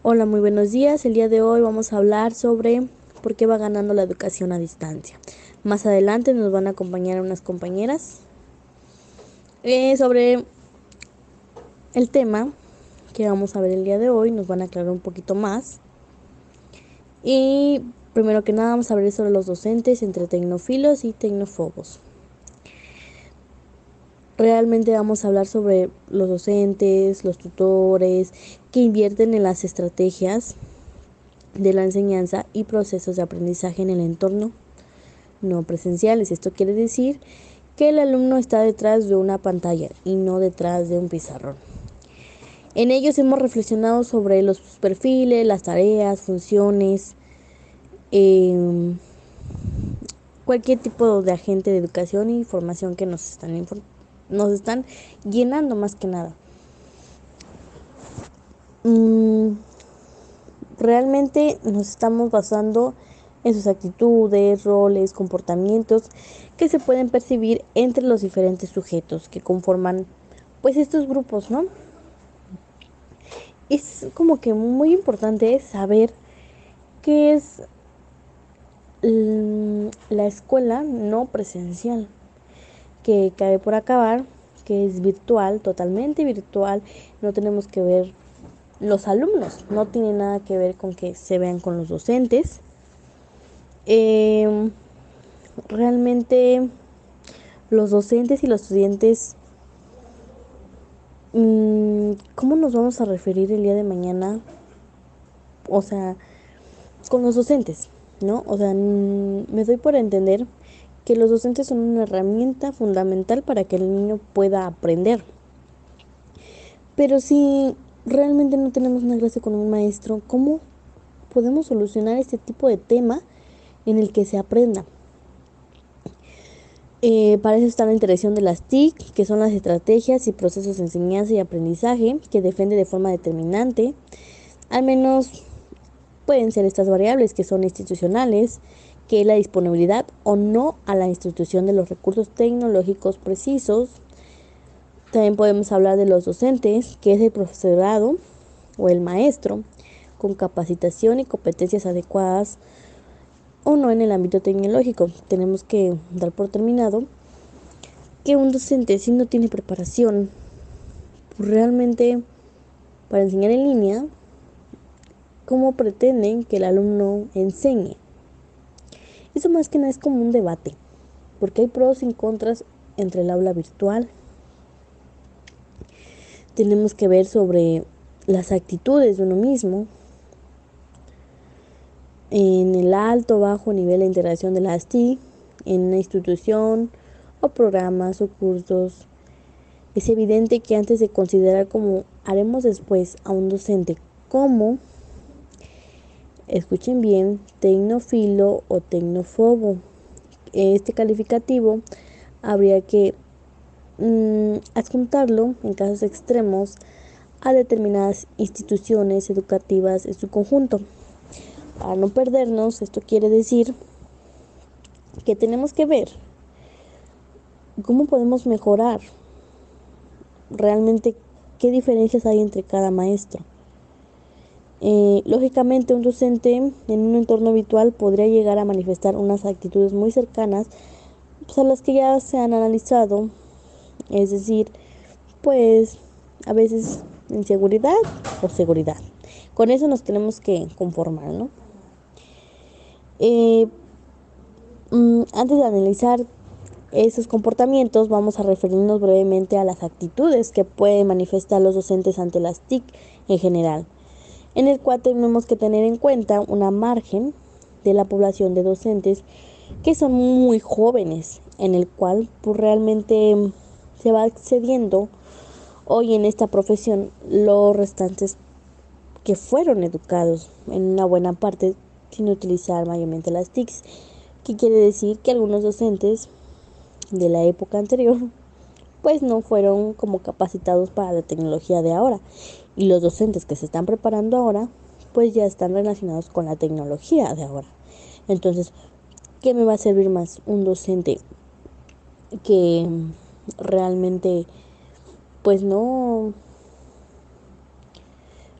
Hola, muy buenos días. El día de hoy vamos a hablar sobre por qué va ganando la educación a distancia. Más adelante nos van a acompañar unas compañeras sobre el tema que vamos a ver el día de hoy. Nos van a aclarar un poquito más. Y primero que nada vamos a ver sobre los docentes entre tecnófilos y tecnófobos. Realmente vamos a hablar sobre los docentes, los tutores que invierten en las estrategias de la enseñanza y procesos de aprendizaje en el entorno no presenciales. Esto quiere decir que el alumno está detrás de una pantalla y no detrás de un pizarrón. En ellos hemos reflexionado sobre los perfiles, las tareas, funciones, cualquier tipo de agente de educación e información que nos están llenando más que nada. Realmente nos estamos basando en sus actitudes, roles, comportamientos que se pueden percibir entre los diferentes sujetos que conforman pues estos grupos, ¿no? Es como que muy importante saber qué es la escuela no presencial, que cabe por acabar, que es virtual, totalmente virtual. No tenemos que ver los alumnos, no tiene nada que ver con que se vean con los docentes. Realmente los docentes y los estudiantes, ¿cómo nos vamos a referir el día de mañana? O sea, con los docentes, ¿no? O sea, me doy por entender que los docentes son una herramienta fundamental para que el niño pueda aprender. Pero si realmente no tenemos una clase con un maestro, ¿cómo podemos solucionar este tipo de tema en el que se aprenda? Para eso está la interacción de las TIC, que son las estrategias y procesos de enseñanza y aprendizaje, que defiende de forma determinante. Al menos pueden ser estas variables que son institucionales, que es la disponibilidad o no a la institución de los recursos tecnológicos precisos. También podemos hablar de los docentes, que es el profesorado o el maestro, con capacitación y competencias adecuadas o no en el ámbito tecnológico. Tenemos que dar por terminado que un docente, si no tiene preparación realmente para enseñar en línea, ¿cómo pretenden que el alumno enseñe? Eso más que nada es como un debate, porque hay pros y contras entre el aula virtual. Tenemos que ver sobre las actitudes de uno mismo, en el alto o bajo nivel de integración de las TIC, en una institución o programas o cursos. Es evidente que antes de considerar como haremos después a un docente como, escuchen bien, tecnófilo o tecnófobo, este calificativo habría que adjuntarlo en casos extremos a determinadas instituciones educativas en su conjunto. Para no perdernos, esto quiere decir que tenemos que ver cómo podemos mejorar realmente qué diferencias hay entre cada maestro. Lógicamente, un docente en un entorno habitual podría llegar a manifestar unas actitudes muy cercanas pues, a las que ya se han analizado, es decir, pues a veces inseguridad o seguridad. Con eso nos tenemos que conformar, ¿no? Eh, Antes de analizar esos comportamientos, vamos a referirnos brevemente a las actitudes que pueden manifestar los docentes ante las TIC en general, en el cual tenemos que tener en cuenta una margen de la población de docentes que son muy jóvenes, en el cual pues, realmente se va accediendo hoy en esta profesión los restantes que fueron educados en una buena parte sin utilizar mayormente las TICs, que quiere decir que algunos docentes de la época anterior pues no fueron como capacitados para la tecnología de ahora, y los docentes que se están preparando ahora pues ya están relacionados con la tecnología de ahora. Entonces, ¿qué me va a servir más? Un docente que realmente pues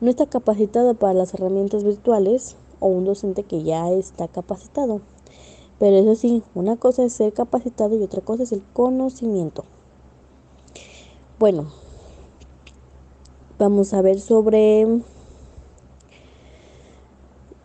no está capacitado para las herramientas virtuales, o un docente que ya está capacitado. Pero eso sí, una cosa es ser capacitado y otra cosa es el conocimiento. Bueno, vamos a ver sobre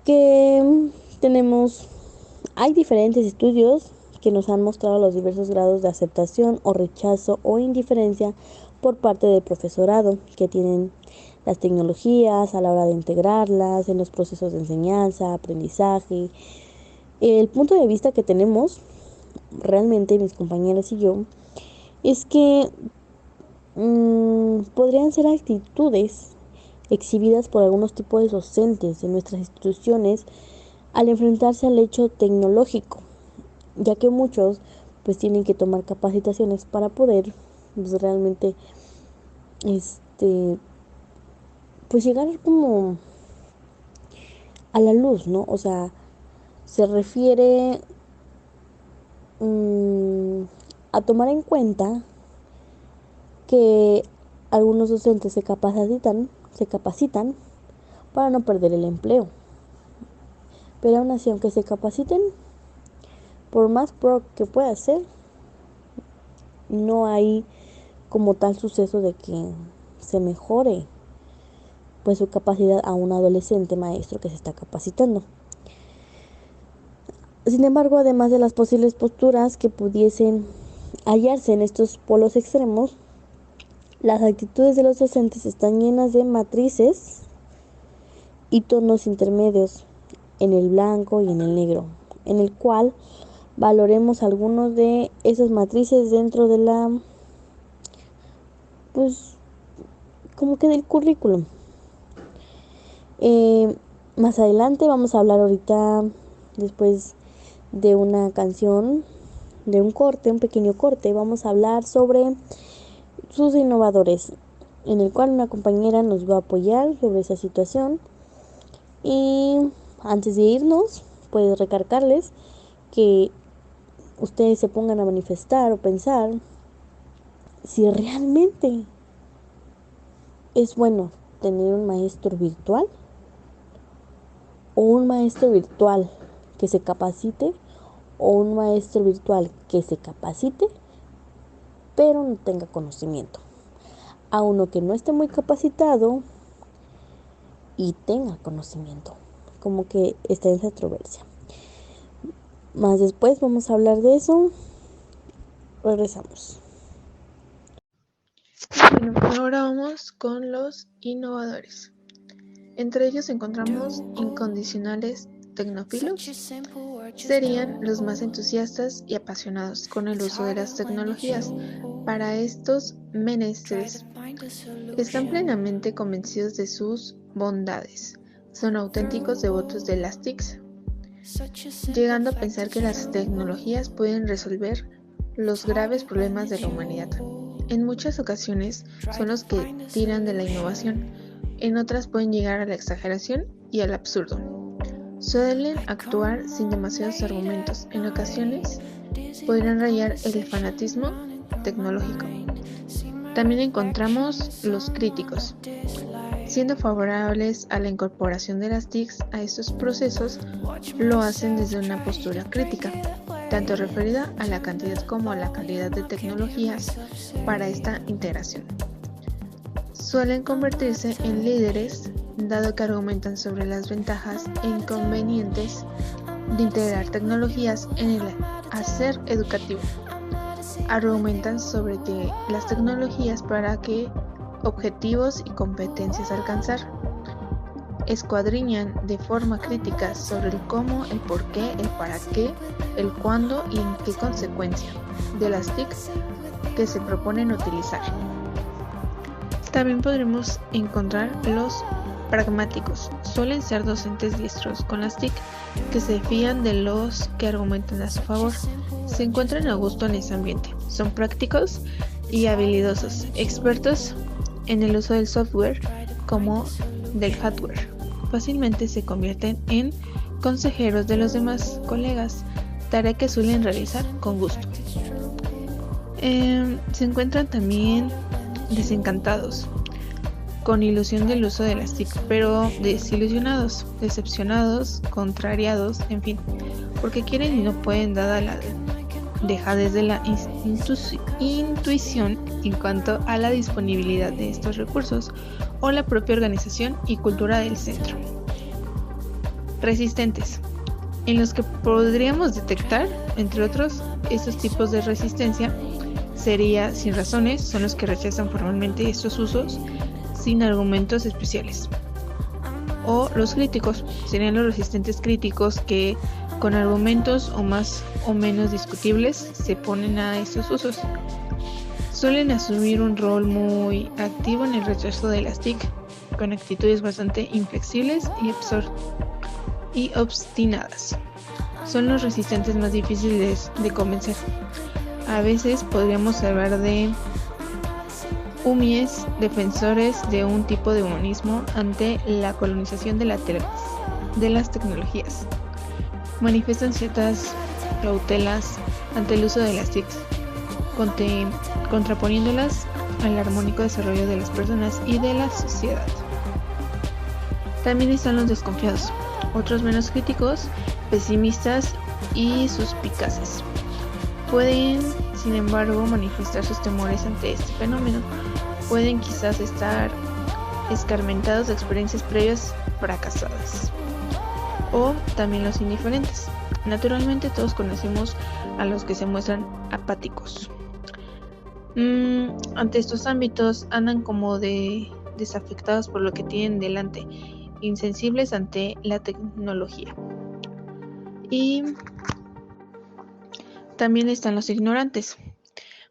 que hay diferentes estudios que nos han mostrado los diversos grados de aceptación o rechazo o indiferencia por parte del profesorado que tienen las tecnologías a la hora de integrarlas en los procesos de enseñanza, aprendizaje. El punto de vista que tenemos realmente mis compañeros y yo es que podrían ser actitudes exhibidas por algunos tipos de docentes de nuestras instituciones al enfrentarse al hecho tecnológico, ya que muchos pues tienen que tomar capacitaciones para poder pues, realmente pues llegar como a la luz, ¿no? O sea, se refiere a tomar en cuenta que algunos docentes se capacitan para no perder el empleo. Pero aún así, aunque se capaciten, por más pro que pueda ser, no hay como tal suceso de que se mejore pues su capacidad a un adolescente maestro que se está capacitando. Sin embargo, además de las posibles posturas que pudiesen hallarse en estos polos extremos, las actitudes de los docentes están llenas de matrices y tonos intermedios en el blanco y en el negro, en el cual valoremos algunos de esas matrices dentro de la pues como que del currículum. Más adelante vamos a hablar ahorita, después de una canción, de un pequeño corte, vamos a hablar sobre sus innovadores, en el cual una compañera nos va a apoyar sobre esa situación. Y antes de irnos, pues recargarles que ustedes se pongan a manifestar o pensar si realmente es bueno tener un maestro virtual o un maestro virtual que se capacite o un maestro virtual que se capacite pero no tenga conocimiento, a uno que no esté muy capacitado y tenga conocimiento, como que está en controversia. Más después vamos a hablar de eso. Regresamos. Bueno, ahora vamos con los innovadores. Entre ellos encontramos incondicionales tecnófilos. Serían los más entusiastas y apasionados con el uso de las tecnologías para estos menesteres. Están plenamente convencidos de sus bondades. Son auténticos devotos de las TICs, llegando a pensar que las tecnologías pueden resolver los graves problemas de la humanidad. En muchas ocasiones son los que tiran de la innovación, en otras pueden llegar a la exageración y al absurdo. Suelen actuar sin demasiados argumentos, en ocasiones podrían rayar el fanatismo tecnológico. También encontramos los críticos. Siendo favorables a la incorporación de las TICs a estos procesos, lo hacen desde una postura crítica, tanto referida a la cantidad como a la calidad de tecnologías para esta integración. Suelen convertirse en líderes, dado que argumentan sobre las ventajas e inconvenientes de integrar tecnologías en el hacer educativo. Argumentan sobre las tecnologías para qué objetivos y competencias alcanzar. Escuadriñan de forma crítica sobre el cómo, el por qué, el para qué, el cuándo y en qué consecuencia de las TICs que se proponen utilizar. También podremos encontrar los pragmáticos. Suelen ser docentes diestros con las TIC que se fían de los que argumentan a su favor. Se encuentran a gusto en ese ambiente. Son prácticos y habilidosos, expertos en el uso del software como del hardware. Fácilmente se convierten en consejeros de los demás colegas, tarea que suelen realizar con gusto. Se encuentran también desencantados. con ilusión del uso de las TIC, pero desilusionados, decepcionados, contrariados, en fin, porque quieren y no pueden dada la dejadez de la intuición en cuanto a la disponibilidad de estos recursos o la propia organización y cultura del centro. Resistentes, en los que podríamos detectar, entre otros, estos tipos de resistencia sería sin razones, son los que rechazan formalmente estos usos sin argumentos especiales. O los críticos, serían los resistentes críticos que con argumentos o más o menos discutibles se oponen a estos usos. Suelen asumir un rol muy activo en el rechazo de las TIC, con actitudes bastante inflexibles y obstinadas. Son los resistentes más difíciles de convencer. A veces podríamos hablar de humies, defensores de un tipo de humanismo ante la colonización de las tecnologías. Manifiestan ciertas cautelas ante el uso de las TIC, contraponiéndolas al armónico desarrollo de las personas y de la sociedad. También están los desconfiados, otros menos críticos, pesimistas y suspicaces. Pueden, sin embargo, manifestar sus temores ante este fenómeno. Pueden quizás estar escarmentados de experiencias previas fracasadas. O también los indiferentes. Naturalmente todos conocemos a los que se muestran apáticos. Ante estos ámbitos andan como desafectados por lo que tienen delante, insensibles ante la tecnología. Y también están los ignorantes.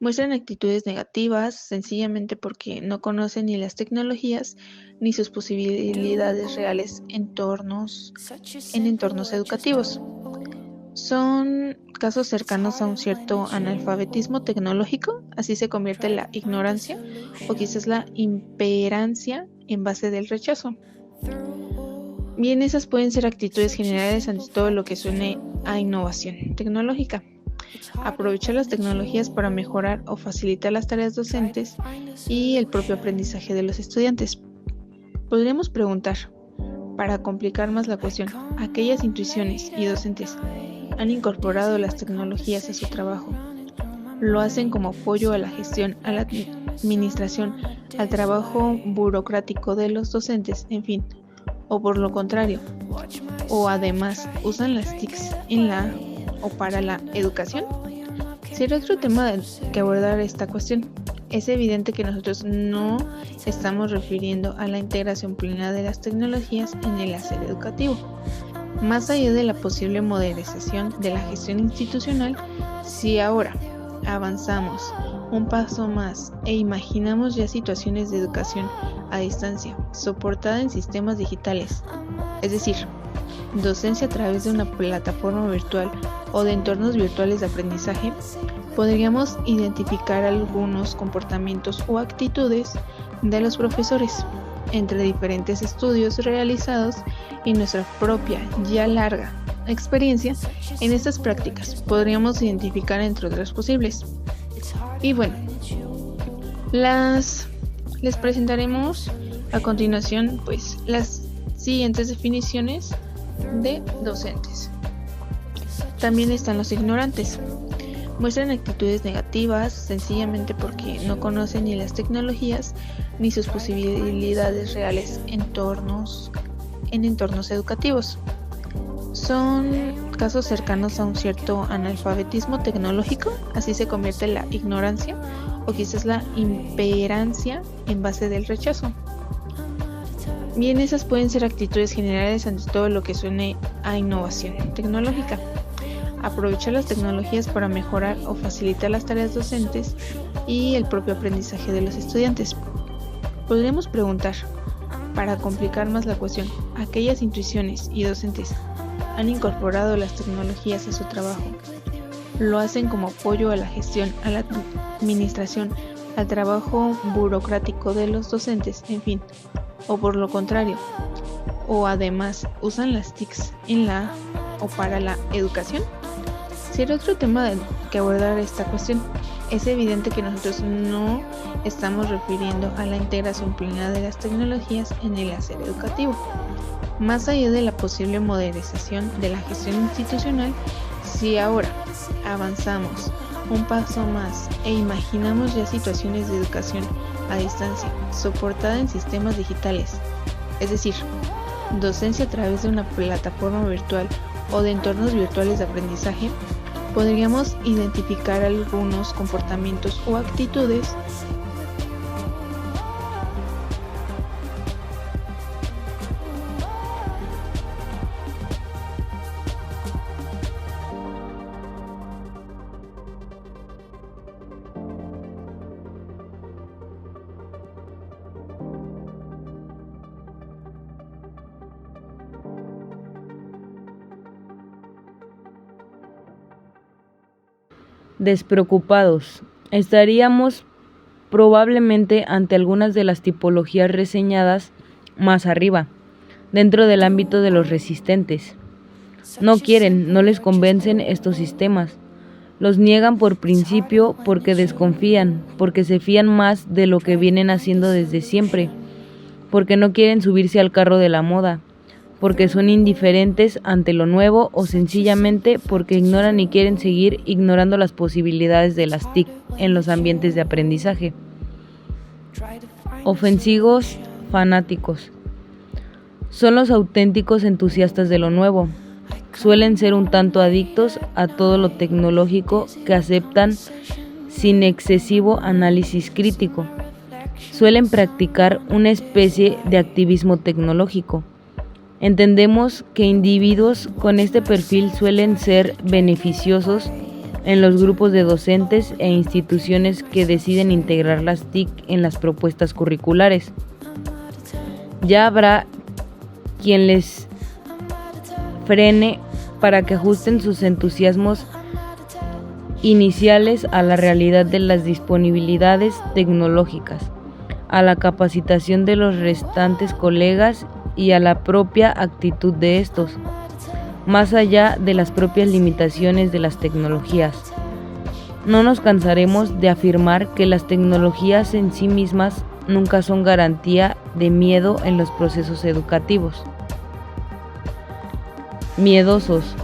Muestran actitudes negativas sencillamente porque no conocen ni las tecnologías ni sus posibilidades reales en entornos educativos. Son casos cercanos a un cierto analfabetismo tecnológico, así se convierte la ignorancia o quizás la imperancia en base del rechazo. Bien, esas pueden ser actitudes generales ante todo lo que suene a innovación tecnológica. Aprovechar las tecnologías para mejorar o facilitar las tareas docentes y el propio aprendizaje de los estudiantes. Podríamos preguntar, para complicar más la cuestión, ¿aquellas intuiciones y docentes han incorporado las tecnologías a su trabajo? ¿Lo hacen como apoyo a la gestión, a la administración, al trabajo burocrático de los docentes, en fin? ¿O por lo contrario? ¿O además usan las TICs en la o para la educación? Será otro tema que abordar esta cuestión. Es evidente que nosotros no estamos refiriendo a la integración plena de las tecnologías en el hacer educativo. Más allá de la posible modernización de la gestión institucional, si ahora avanzamos un paso más e imaginamos ya situaciones de educación a distancia, soportada en sistemas digitales, es decir, docencia a través de una plataforma virtual o de entornos virtuales de aprendizaje, podríamos identificar algunos comportamientos o actitudes de los profesores entre diferentes estudios realizados y nuestra propia ya larga experiencia en estas prácticas. Podríamos identificar entre otras posibles. Y bueno, les presentaremos a continuación pues las siguientes definiciones de docentes. También están los ignorantes. Muestran actitudes negativas sencillamente porque no conocen ni las tecnologías ni sus posibilidades reales en entornos educativos. Son casos cercanos a un cierto analfabetismo tecnológico, así se convierte la ignorancia o quizás la imperancia en base del rechazo. Bien, esas pueden ser actitudes generales ante todo lo que suene a innovación tecnológica. Aprovechar las tecnologías para mejorar o facilitar las tareas docentes y el propio aprendizaje de los estudiantes. Podríamos preguntar, para complicar más la cuestión, ¿aquellas intuiciones y docentes han incorporado las tecnologías a su trabajo? ¿Lo hacen como apoyo a la gestión, a la administración, al trabajo burocrático de los docentes, en fin? ¿O por lo contrario? ¿O además usan las TICs en la o para la educación? Será otro tema que abordar esta cuestión. es evidente que nosotros no estamos refiriendo a la integración plena de las tecnologías en el hacer educativo. Más allá de la posible modernización de la gestión institucional, si ahora avanzamos un paso más e imaginamos ya situaciones de educación a distancia soportada en sistemas digitales, es decir, docencia a través de una plataforma virtual o de entornos virtuales de aprendizaje, podríamos identificar algunos comportamientos o actitudes despreocupados. Estaríamos probablemente ante algunas de las tipologías reseñadas más arriba, dentro del ámbito de los resistentes. No quieren, no les convencen estos sistemas. Los niegan por principio porque desconfían, porque se fían más de lo que vienen haciendo desde siempre, porque no quieren subirse al carro de la moda, porque son indiferentes ante lo nuevo o sencillamente porque ignoran y quieren seguir ignorando las posibilidades de las TIC en los ambientes de aprendizaje. Ofensivos fanáticos. Son los auténticos entusiastas de lo nuevo. Suelen ser un tanto adictos a todo lo tecnológico que aceptan sin excesivo análisis crítico. Suelen practicar una especie de activismo tecnológico. Entendemos que individuos con este perfil suelen ser beneficiosos en los grupos de docentes e instituciones que deciden integrar las TIC en las propuestas curriculares. Ya habrá quien les frene para que ajusten sus entusiasmos iniciales a la realidad de las disponibilidades tecnológicas, a la capacitación de los restantes colegas y a la propia actitud de estos, más allá de las propias limitaciones de las tecnologías. No nos cansaremos de afirmar que las tecnologías en sí mismas nunca son garantía de miedo en los procesos educativos. Miedosos.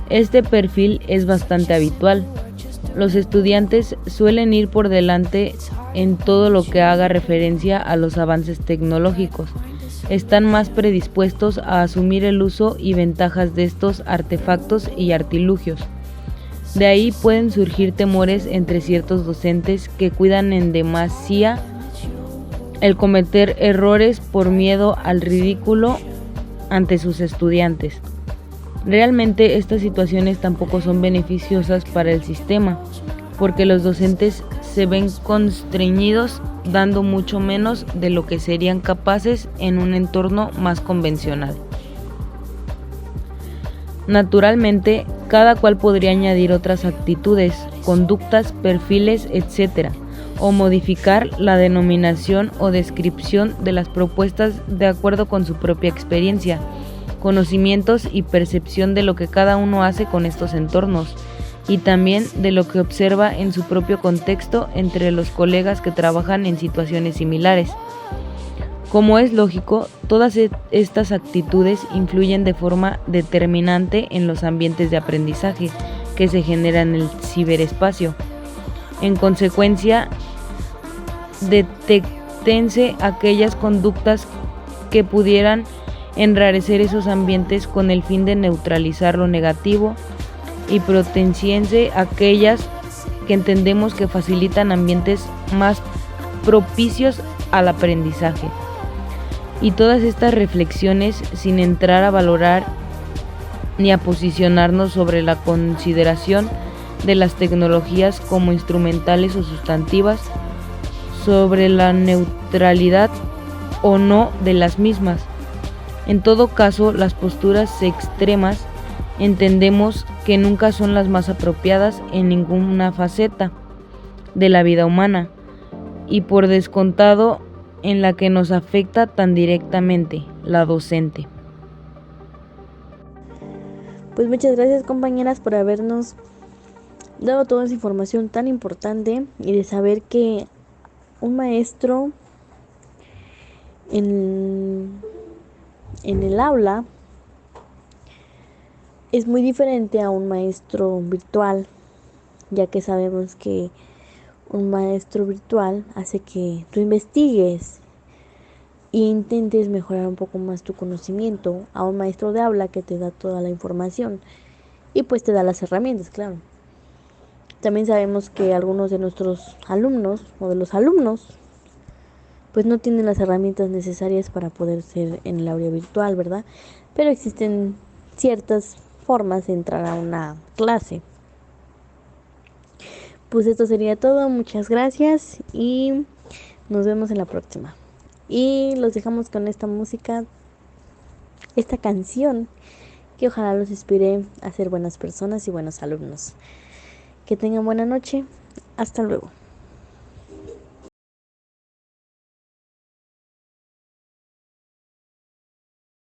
Este perfil es bastante habitual. Los estudiantes suelen ir por delante en todo lo que haga referencia a los avances tecnológicos. Están más predispuestos a asumir el uso y ventajas de estos artefactos y artilugios. De ahí pueden surgir temores entre ciertos docentes que cuidan en demasía el cometer errores por miedo al ridículo ante sus estudiantes. Realmente estas situaciones tampoco son beneficiosas para el sistema, porque los docentes se ven constreñidos dando mucho menos de lo que serían capaces en un entorno más convencional. Naturalmente, cada cual podría añadir otras actitudes, conductas, perfiles, etc., o modificar la denominación o descripción de las propuestas de acuerdo con su propia experiencia, conocimientos y percepción de lo que cada uno hace con estos entornos, y también de lo que observa en su propio contexto entre los colegas que trabajan en situaciones similares. Como es lógico, todas estas actitudes influyen de forma determinante en los ambientes de aprendizaje que se generan en el ciberespacio. En consecuencia, detéctense aquellas conductas que pudieran enrarecer esos ambientes con el fin de neutralizar lo negativo y potenciense aquellas que entendemos que facilitan ambientes más propicios al aprendizaje. Y todas estas reflexiones, sin entrar a valorar ni a posicionarnos sobre la consideración de las tecnologías como instrumentales o sustantivas, sobre la neutralidad o no de las mismas. En todo caso, las posturas extremas entendemos que nunca son las más apropiadas en ninguna faceta de la vida humana, y por descontado en la que nos afecta tan directamente, la docente. Pues muchas gracias, compañeras, por habernos dado toda esa información tan importante y de saber que un maestro en el aula es muy diferente a un maestro virtual, ya que sabemos que un maestro virtual hace que tú investigues e intentes mejorar un poco más tu conocimiento a un maestro de aula que te da toda la información y pues te da las herramientas, claro. También sabemos que algunos de nuestros alumnos o de los alumnos pues no tienen las herramientas necesarias para poder ser en el aula virtual, ¿verdad? Pero existen ciertas formas de entrar a una clase. Pues esto sería todo, muchas gracias y nos vemos en la próxima. Y los dejamos con esta música, esta canción, que ojalá los inspire a ser buenas personas y buenos alumnos. Que tengan buena noche, hasta luego.